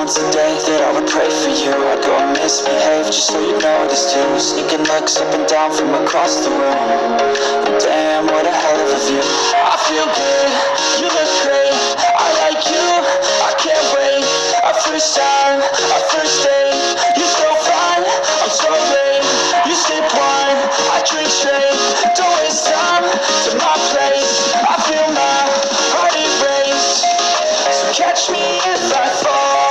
once a day that I would pray for you. I'd go and misbehave just so you noticed too. Sneaking looks up and down from across the room. And damn, what a hell of a view. I feel good, you look great, I like you, I can't wait. Our first time, our first date, you're so fine, I'm so late. You sip wine, I drink straight. Don't waste time to my place. I feel my heart erase. So catch me if I fall.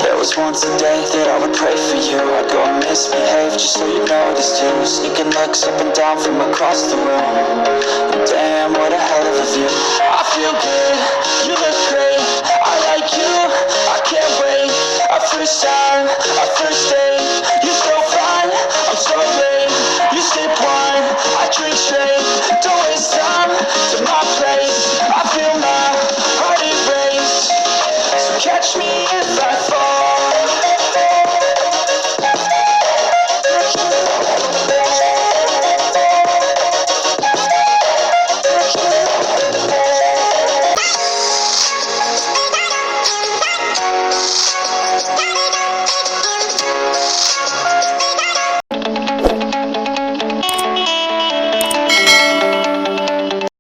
There was once a day that I would pray for you. I'd go and misbehave just so you noticed too. Sneaking looks up and down from across the room. And damn, what a hell of a view. I feel good, you look